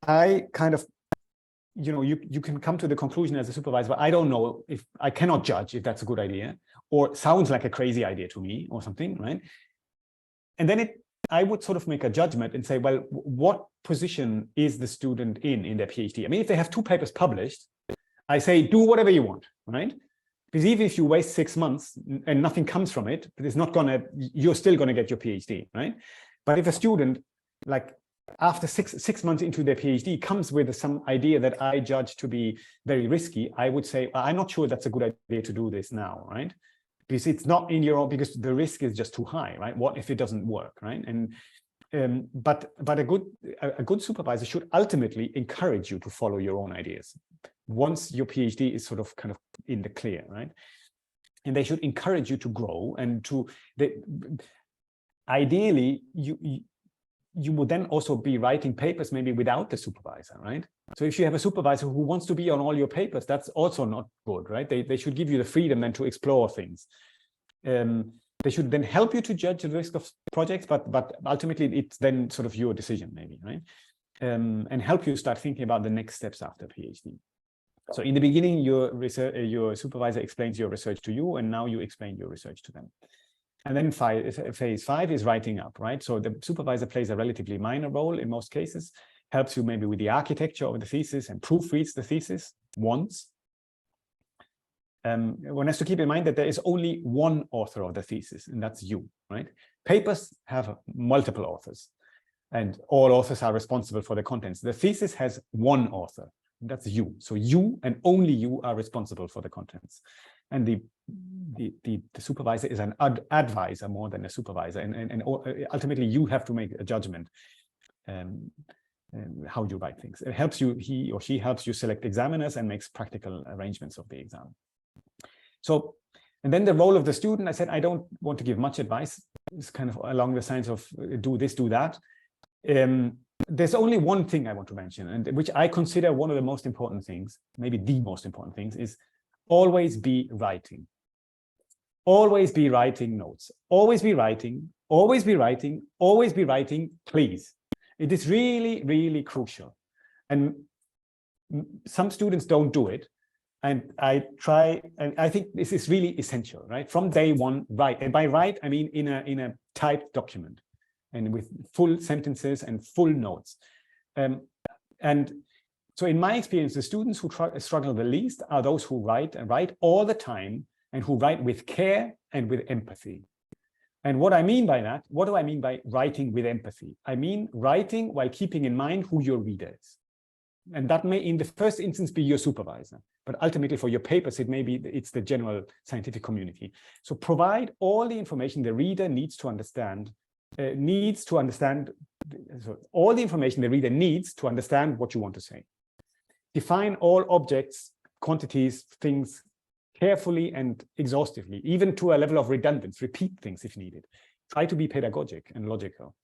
I kind of, you can come to the conclusion as a supervisor, but I don't know, if I cannot judge if that's a good idea, or sounds like a crazy idea to me or something, right? And then I would sort of make a judgment and say, well, what position is the student in their PhD? I mean, if they have 2 papers published, I say, do whatever you want, right? Because even if you waste 6 months and nothing comes from it, it's not you're still gonna get your PhD, right? But if a student, like after six months into their PhD, comes with some idea that I judge to be very risky, I would say, well, I'm not sure that's a good idea to do this now, right? Because it's not in your own, because the risk is just too high, right? What if it doesn't work, right? And but a good supervisor should ultimately encourage you to follow your own ideas once your PhD is sort of kind of in the clear, right? And they should encourage you to grow and to ideally you would then also be writing papers maybe without the supervisor, right? So if you have a supervisor who wants to be on all your papers, that's also not good, right? They should give you the freedom then to explore things. They should then help you to judge the risk of projects, but ultimately it's then sort of your decision maybe, right? And help you start thinking about the next steps after PhD. So in the beginning, your supervisor explains your research to you, and now you explain your research to them. And then phase 5 is writing up, right? So the supervisor plays a relatively minor role in most cases, helps you maybe with the architecture of the thesis and proofreads the thesis once. One has to keep in mind that there is only one author of the thesis, and that's you, right? Papers have multiple authors, and all authors are responsible for the contents. The thesis has one author, and that's you. So you and only you are responsible for the contents. And the supervisor is an advisor more than a supervisor, and ultimately you have to make a judgment how you write things. It helps you, he or she helps you select examiners and makes practical arrangements of the exam. So, and then the role of the student, I said, I don't want to give much advice. It's kind of along the lines of do this, do that. There's only one thing I want to mention, and which I consider one of the most important things, maybe the most important things, is always be writing. Always be writing notes. Always be writing, always be writing, always be writing, please. It is really, really crucial. And some students don't do it. And I try, and I think this is really essential, right? From day one, write. And by write, I mean in a typed document and with full sentences and full notes. And so in my experience, the students who struggle the least are those who write and write all the time and who write with care and with empathy. And what I mean by that, what do I mean by writing with empathy? I mean writing while keeping in mind who your reader is. And that may in the first instance be your supervisor, but ultimately for your papers, it's the general scientific community. So provide all the information the reader needs to understand, so all the information the reader needs to understand what you want to say. Define all objects, quantities, things carefully and exhaustively, even to a level of redundancy. Repeat things if needed. Try to be pedagogic and logical.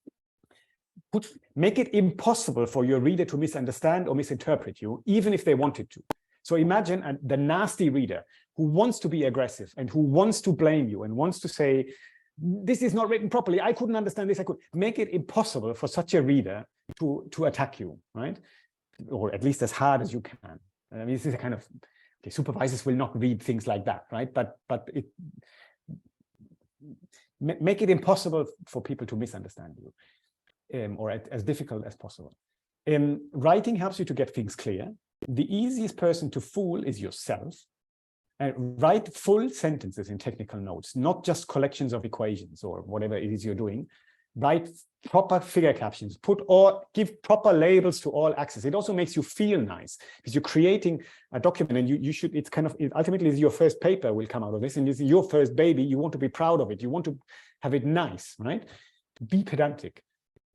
Make it impossible for your reader to misunderstand or misinterpret you, even if they wanted to. So imagine the nasty reader who wants to be aggressive and who wants to blame you and wants to say, this is not written properly, I couldn't understand this, I could. Make it impossible for such a reader to attack you, right? Or at least as hard as you can. I mean, this is a kind of, okay, supervisors will not read things like that, right? But make it impossible for people to misunderstand you, or as difficult as possible. Writing helps you to get things clear. The easiest person to fool is yourself. Write full sentences in technical notes, not just collections of equations or whatever it is you're doing. Write proper figure captions, give proper labels to all axes. It also makes you feel nice because you're creating a document, and you should, it's kind of, ultimately it's your first paper will come out of this, and it's your first baby. You want to be proud of it. You want to have it nice, right? Be pedantic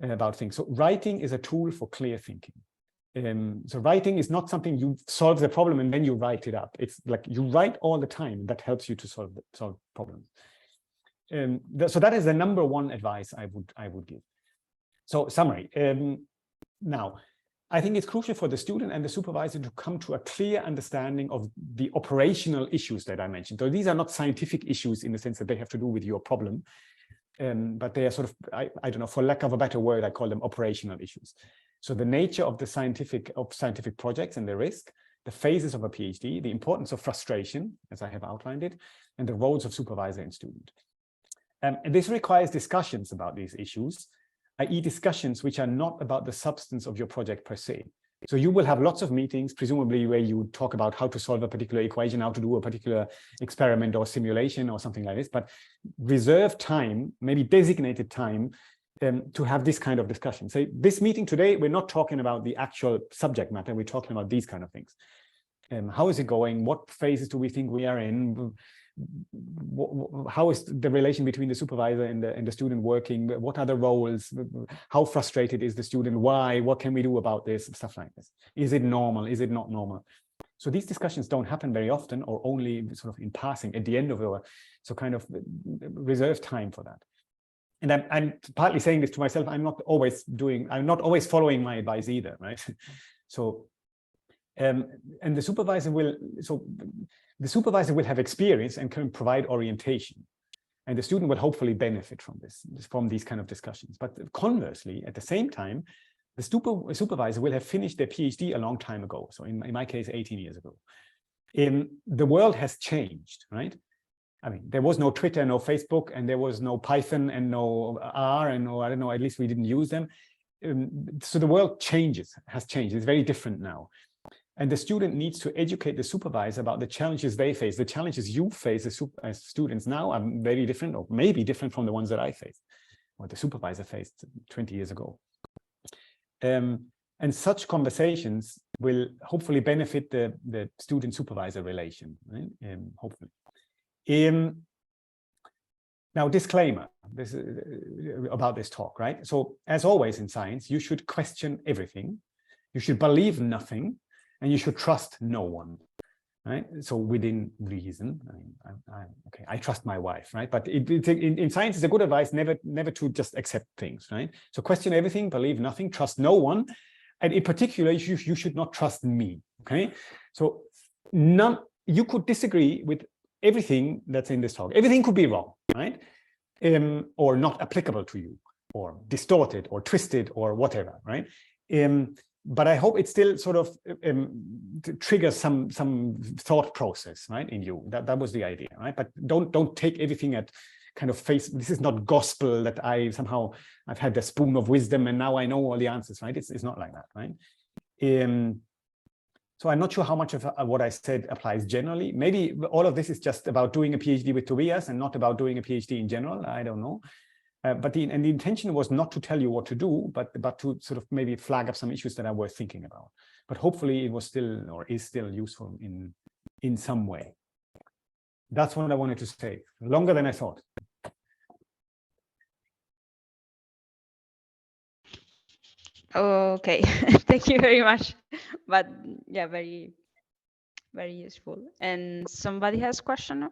about things. So writing is a tool for clear thinking. So writing is not something you solve the problem and then you write it up. It's like you write all the time. That helps you to solve problems. So that is the number one advice I would give. So summary. Now, I think it's crucial for the student and the supervisor to come to a clear understanding of the operational issues that I mentioned. So these are not scientific issues in the sense that they have to do with your problem, but they are sort of, I don't know, for lack of a better word, I call them operational issues. So the nature of the scientific projects and the risk, the phases of a PhD, the importance of frustration, as I have outlined it, and the roles of supervisor and student. And this requires discussions about these issues i.e. discussions which are not about the substance of your project per se. So you will have lots of meetings, presumably, where you talk about how to solve a particular equation, how to do a particular experiment or simulation or something like this, but reserve time, maybe designated time, to have this kind of discussion. So this meeting today, we're not talking about the actual subject matter, we're talking about these kind of things. How is it going? What phases do we think we are in? How is the relation between the supervisor and the student working? What are the roles? How frustrated is the student? Why? What can we do about this? Stuff like this. Is it normal? Is it not normal? So these discussions don't happen very often, or only sort of in passing at the end of the, so kind of reserve time for that. And I'm partly saying this to myself. I'm not always following my advice either, right? So, and the supervisor will have experience and can provide orientation, and the student will hopefully benefit from these kind of discussions. But conversely, at the same time, the supervisor will have finished their PhD a long time ago. So in my case, 18 years ago. The world has changed, right? I mean, there was no Twitter, no Facebook, and there was no Python and no R, and no, I don't know, at least we didn't use them. So the world has changed. It's very different now. And the student needs to educate the supervisor about the challenges they face. The challenges you face as students now are very different, or maybe different from the ones that I faced, or the supervisor faced 20 years ago. And such conversations will hopefully benefit the student-supervisor relation, right? Hopefully. Now, disclaimer about this talk, right? So, as always in science, you should question everything, you should believe nothing, and you should trust no one, right? So within reason. Okay, I trust my wife, right? But in science, it's a good advice never to just accept things, right? So question everything, believe nothing, trust no one, and in particular, you should not trust me, okay? So you could disagree with everything that's in this talk. Everything could be wrong, right? Or not applicable to you, or distorted, or twisted, or whatever, right? But I hope it still sort of triggers some thought process, right, in you. That was the idea, right? But don't take everything at kind of face. This is not gospel that I've had the spoon of wisdom and now I know all the answers, right? It's not like that, right? So I'm not sure how much of what I said applies generally. Maybe all of this is just about doing a PhD with Tobias and not about doing a PhD in general. I don't know. But the intention was not to tell you what to do, but to sort of maybe flag up some issues that are worth thinking about. But hopefully it was still, or is still, useful in some way. That's what I wanted to say. Longer than I thought. Okay, thank you very much. But yeah, very, very useful. And somebody has a question?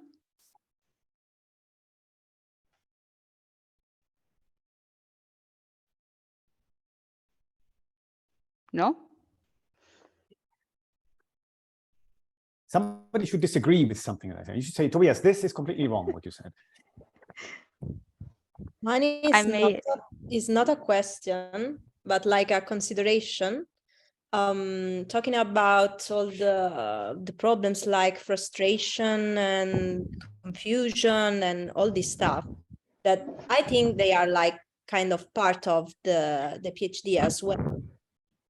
No? Somebody should disagree with something like that. You should say, Tobias, this is completely wrong, what you said. Mine is not a question, but like a consideration. Talking about all the problems like frustration and confusion and all this stuff, that I think they are like kind of part of the PhD as well.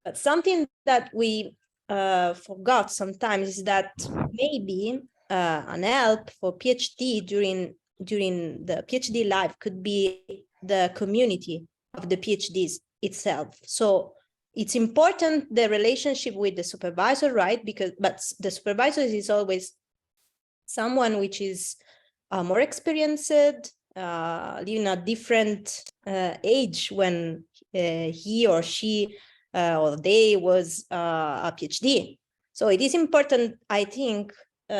But something that we forgot sometimes is that maybe an help for PhD during the PhD life could be the community of the PhDs itself. So it's important, the relationship with the supervisor, right? But the supervisor is always someone which is more experienced, living a different age when he or she or they was a PhD. So it is important, I think,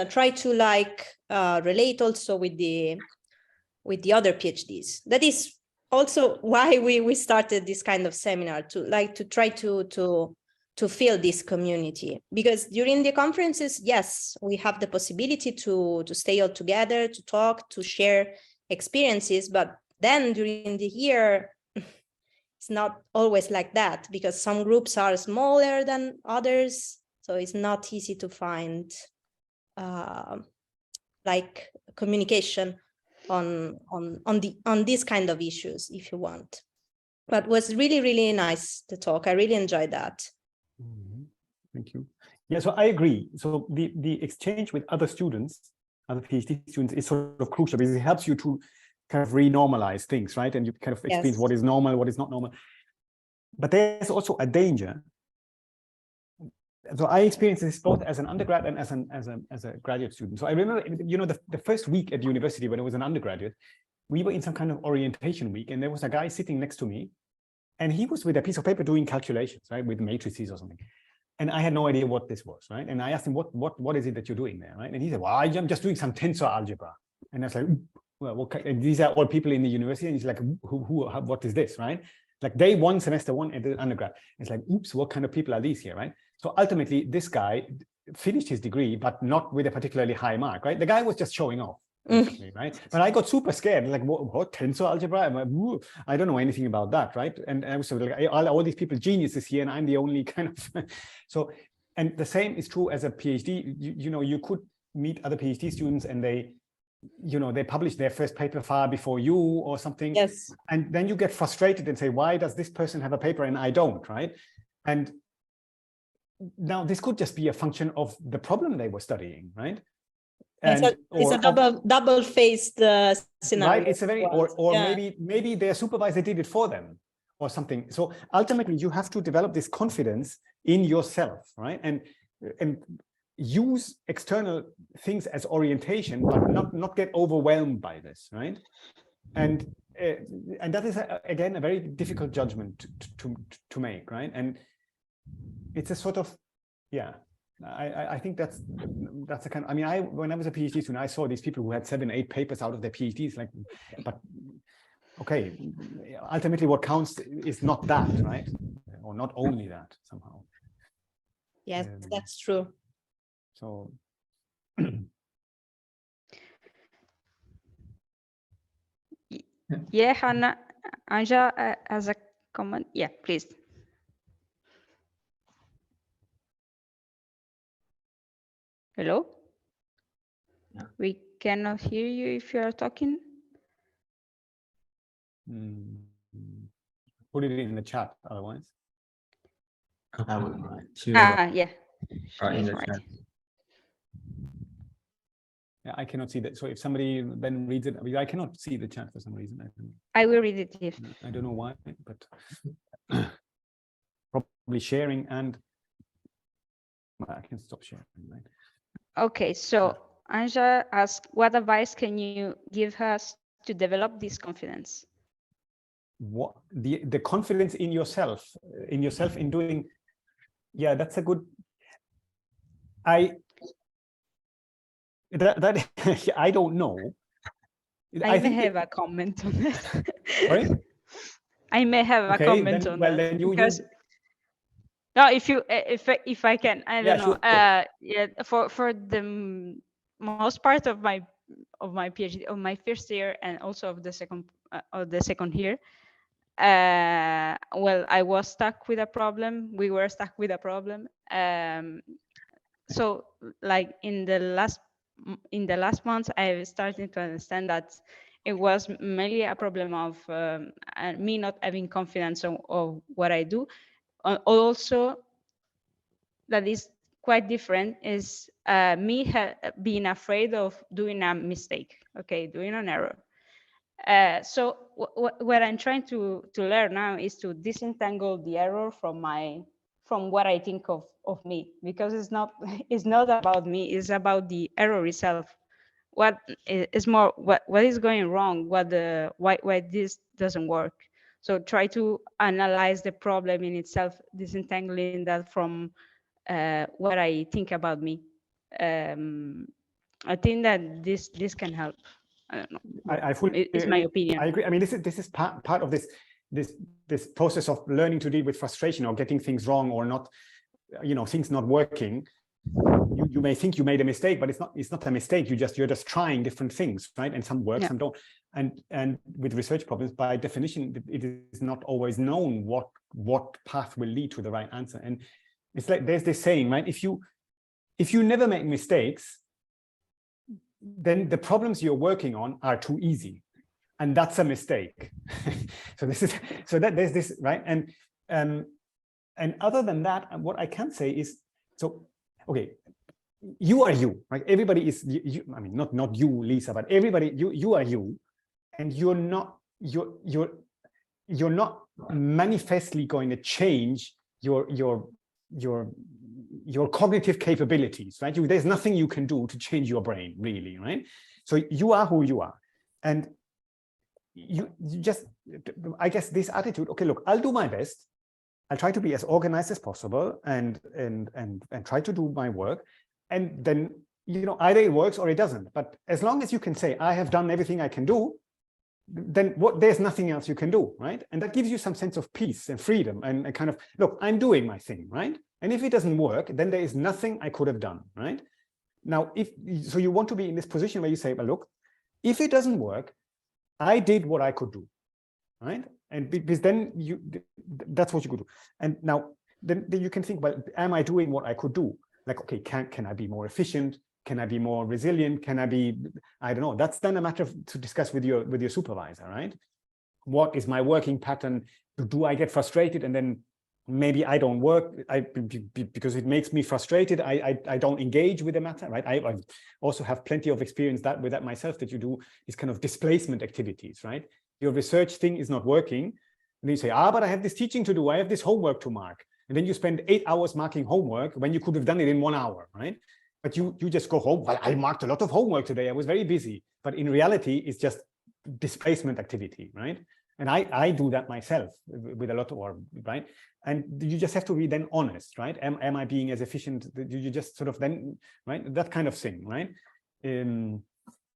try to like relate also with the other PhDs. That is also why we started this kind of seminar, to try to feel this community, because during the conferences, yes, we have the possibility to stay all together, to talk, to share experiences, but then during the year it's not always like that, because some groups are smaller than others, so it's not easy to find like communication on these kind of issues, if you want. But was really, really nice to talk. I really enjoyed that. Thank you. Yeah, so I agree. So the exchange with other students, other PhD students, is sort of crucial because it helps you to kind of renormalize things, right? And you kind of explain what is normal, what is not normal. But there's also a danger. So I experienced this both as an undergrad and as a graduate student. So I remember, you know, the first week at university when I was an undergraduate, we were in some kind of orientation week, and there was a guy sitting next to me, and he was with a piece of paper doing calculations, right, with matrices or something. And I had no idea what this was, right? And I asked him, what is it that you're doing there, right? And he said, well, I'm just doing some tensor algebra. And I was like, well, and these are all people in the university. And he's like, what is this, right? Like day one, semester one at the undergrad. It's like, oops, what kind of people are these here, right? So ultimately, this guy finished his degree, but not with a particularly high mark, right? The guy was just showing off. Right, but I got super scared. Like, what tensor algebra? I'm like, I don't know anything about that, right? And I was sort of like, all these people geniuses here, and I'm the only kind of. So, and the same is true as a PhD. You know, you could meet other PhD students, and they publish their first paper far before you or something. Yes. And then you get frustrated and say, why does this person have a paper and I don't, right? And now this could just be a function of the problem they were studying, right? And it's a double-faced scenario. Right, it's a very, or maybe their supervisor did it for them or something. So ultimately, you have to develop this confidence in yourself, right? And use external things as orientation, but not get overwhelmed by this, right? And that is again a very difficult judgment to make, right? And it's a sort of, yeah. I think that's the kind of, I mean, when I was a PhD student, I saw these people who had 7, 8 papers out of their PhDs, like, but okay, ultimately what counts is not that, right? Or not only that somehow. Yes, that's true. So. Yeah, Hannah, Anja, as a comment, yeah, please. Hello? Yeah. We cannot hear you if you are talking. Put it in the chat otherwise. I would like to Yeah. write in the Right. chat. Yeah, I cannot see that. So if somebody then reads it, I cannot see the chat for some reason. I will read it if. I don't know why, but probably sharing and I can stop sharing, right? Okay, so Anja asked, what advice can you give us to develop this confidence? What the confidence in yourself in doing, yeah, that's a good. I don't know. I may have a comment on that. Sorry? I may have a comment on that. Then because no, if I can, I don't know. Sure. Yeah, for the most part of my PhD, of my first year, and also of the second year, well, I was stuck with a problem. We were stuck with a problem. So, like in the last months, I started to understand that it was mainly a problem of me not having confidence of what I do. Also, that is quite different is me being afraid of doing a mistake, okay, doing an error. So what I'm trying to learn now is to disentangle the error from what I think of me, because it's not about me, it's about the error itself. What is more, what is going wrong, why this doesn't work. So try to analyze the problem in itself, disentangling that from what I think about me. I think that this can help. I don't know. I fully, it's my opinion. I agree. I mean, this is part of this process of learning to deal with frustration or getting things wrong or not, things not working. You may think you made a mistake, but it's not a mistake. You're just trying different things, right? And some work, some don't. And with research problems, by definition, it is not always known what path will lead to the right answer. And it's like there's this saying, right? If you never make mistakes, then the problems you're working on are too easy. and that's a mistake. So there's this, right? And other than that, what I can say is, so okay, you are you, right? Everybody is you. I mean, not you, Lisa, but everybody. You are you, and you're not manifestly going to change your cognitive capabilities, right? There's nothing you can do to change your brain, really, right? So you are who you are, and you just, I guess, this attitude. Okay, look, I'll do my best. I'll try to be as organized as possible, and try to do my work, and then either it works or it doesn't. But as long as you can say I have done everything I can do, then there's nothing else you can do, right? And that gives you some sense of peace and freedom, and a kind of, look, I'm doing my thing, right? And if it doesn't work, then there is nothing I could have done, right? Now, so you want to be in this position where you say, well, look, if it doesn't work, I did what I could do, right? And because then that's what you could do. And now then you can think, well, am I doing what I could do? Like, okay, can I be more efficient? Can I be more resilient? Can I be, I don't know. That's then a matter to discuss with your supervisor, right? What is my working pattern? Do I get frustrated and then maybe I don't work because it makes me frustrated? I don't engage with the matter, right? I also have plenty of experience with that myself, that you do these kind of displacement activities, right? Your research thing is not working, and then you say, but I have this teaching to do, I have this homework to mark, and then you spend 8 hours marking homework when you could have done it in 1 hour, right? But you just go home, well, I marked a lot of homework today, I was very busy. But in reality, it's just displacement activity, right? And I do that myself with a lot of work, right? And you just have to be then honest, right? Am I being as efficient? You just sort of then, right? That kind of thing, right?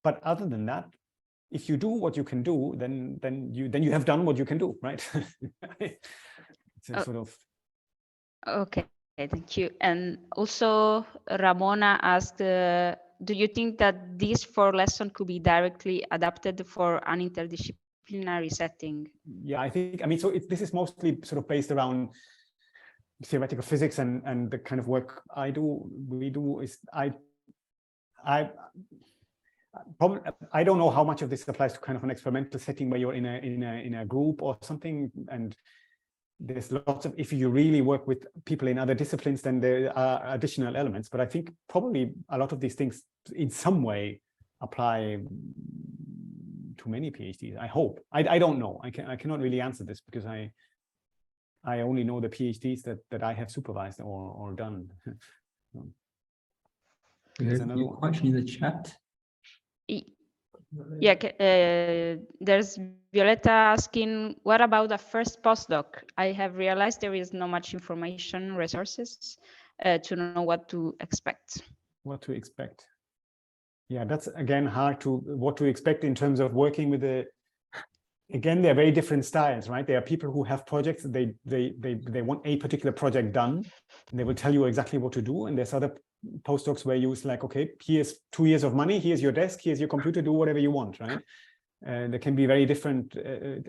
But other than that, if you do what you can do, then you have done what you can do, right? It's a sort of. Okay, thank you. And also, Ramona asked, do you think that these 4 lessons could be directly adapted for an interdisciplinary setting? Yeah, I mean, so this is mostly sort of based around theoretical physics, and the kind of work we do is probably, I don't know how much of this applies to kind of an experimental setting where you're in a group or something, and there's lots of, if you really work with people in other disciplines, then there are additional elements. But I think probably a lot of these things in some way apply to many PhDs. I hope. I don't know. I cannot really answer this because I only know the PhDs that I have supervised or done. There's another question in the chat. Yeah, there's Violetta asking, what about a first postdoc? I have realized there is not much information, resources to know what to expect. What to expect? Yeah, that's again hard what to expect in terms of working with again, they're very different styles, right? There are people who have projects, they want a particular project done, and they will tell you exactly what to do. And there's other postdocs where you was like, okay, here's 2 years of money, here's your desk, here's your computer, do whatever you want, right? There can be very different.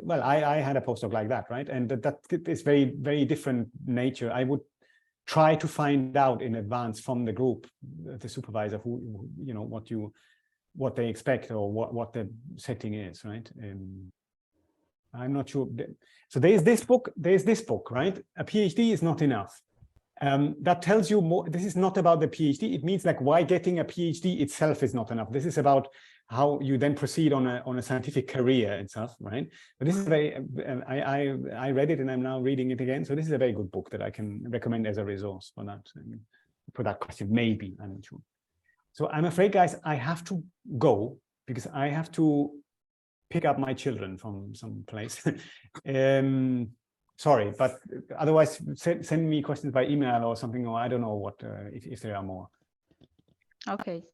Well, I had a postdoc like that, right? And that is very, very different nature. I would try to find out in advance from the group, the supervisor, who what they expect or what the setting is, right? I'm not sure. So there's this book, right? A PhD is not enough. That tells you more. This is not about the PhD. It means like why getting a PhD itself is not enough. This is about how you then proceed on a scientific career itself, right? But this is very. I read it and I'm now reading it again. So this is a very good book that I can recommend as a resource for that question. Maybe, I'm not sure. So I'm afraid, guys, I have to go because I have to pick up my children from some place. Sorry, but otherwise send me questions by email or something, or I don't know what, if there are more. Okay.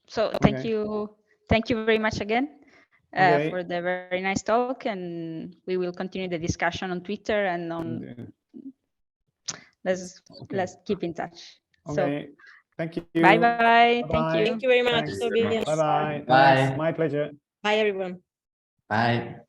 So thank you very much again for the very nice talk, and we will continue the discussion on Twitter and on. Let's keep in touch. Okay. So, thank you. Bye bye. Thank you very much, Tobias. Bye bye. Bye. My pleasure. Bye, everyone. Bye.